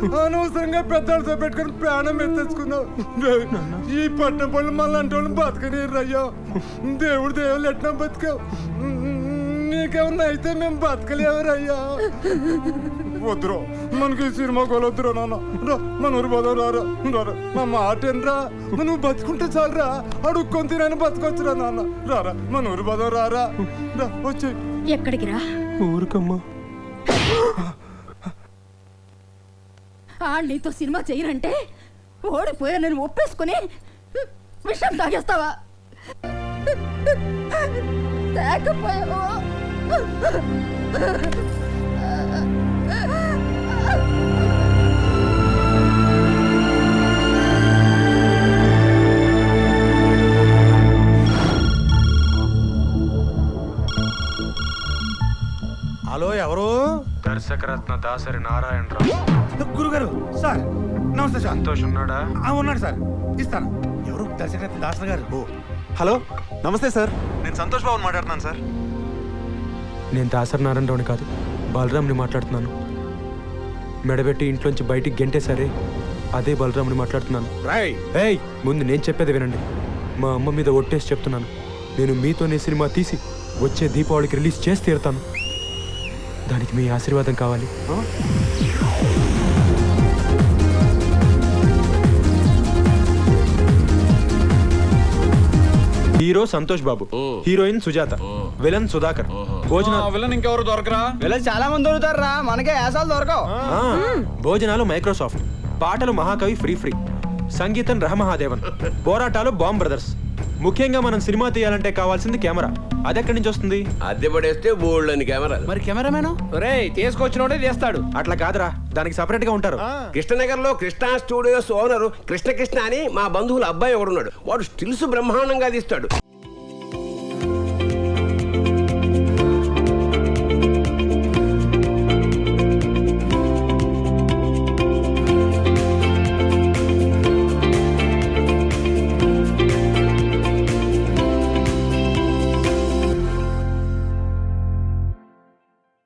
అనవసరంగా పెద్దలతో పెట్టుకుని ప్రాణం ఎత్తేసుకున్నావు. ఈ పట్టణ పళ్ళు మళ్ళీ అంటే వాళ్ళు బతకనేరయ్యా. దేవుడు దేవుళ్ళు ఎట్లా బతికావు. నీకేమన్నా అయితే మేము బతకలేవరయ్యా. వద్దురా, మనకి ఈ సినిమా కొలొద్దురా నాన్న. రా మన ఊరు పోదాం. రారా రారా, నా మాట ఏంట్రా. నువ్వు బతుకుంటే చాలరా, అడుక్కొని తినని బతకొచ్చురా నాన్న. రారా మన ఊరు పోదాం. రారా రా, వచ్చి. ఎక్కడికి రా? ఊరికమ్మా. నీతో సినిమా చేయనంటే ఓడిపోయా నేను ఒప్పేసుకుని విషయం తాగేస్తావా? తాకపోయావా? హలో, ఎవరు? దర్శకరత్న దాసరి నారాయణరావు. గురుగారు సార్, నమస్తే సార్. సంతోష్ ఉన్నాడా? ఉన్నాడు సార్, ఇస్తాను. ఎవరు? దర్శకరత్న దాసరి గారు. హలో, నమస్తే సార్. నేను సంతోష్ బాబుని మాట్లాడుతున్నాను సార్. నేను దాసరి నారాయణరావుని కాదు, బలరాంని మాట్లాడుతున్నాను. మెడబెట్టి ఇంట్లోంచి బయటికి గెంటేసరే అదే బలరాంని మాట్లాడుతున్నాను. ఏయ్, ముందు నేను చెప్పేది వినండి. మా అమ్మ మీద ఒట్టేసి చెప్తున్నాను, నేను మీతోనే సినిమా తీసి వచ్చే దీపావళికి రిలీజ్ చేసి తీరుతాను. దానికి మీ ఆశీర్వాదం కావాలి. Hero Santosh Babu, heroine Sujatha, villain Sudhakar. Villain ఇంకెవరు దొరకరా? విలన్ చాలా మంది దొరుకుతారా, మనకే యాసాలు దొరకవు. భోజనాలు మైక్రోసాఫ్ట్, పాటలు మహాకవి ఫ్రీ, సంగీతం రహమహాదేవన్, పోరాటాలు బాంబ్ బ్రదర్స్. ముఖ్యంగా మనం సినిమా తీయాలంటే కావాల్సింది కెమెరా. అది ఎక్కడి నుంచి వస్తుంది? అద్దె పడేస్తే బోల్డ్ అని కెమెరా. మరి కెమెరామెన్ తీసుకొచ్చినోడే చేస్తాడు. అట్లా కాదురా, దానికి సపరేట్ గా ఉంటారు. కృష్ణనగర్ లో కృష్ణ స్టూడియోస్ ఓనరు కృష్ణ అని మా బంధువుల అబ్బాయి ఒకడున్నాడు. వాడు స్టిల్స్ బ్రహ్మాండంగా తీస్తాడు.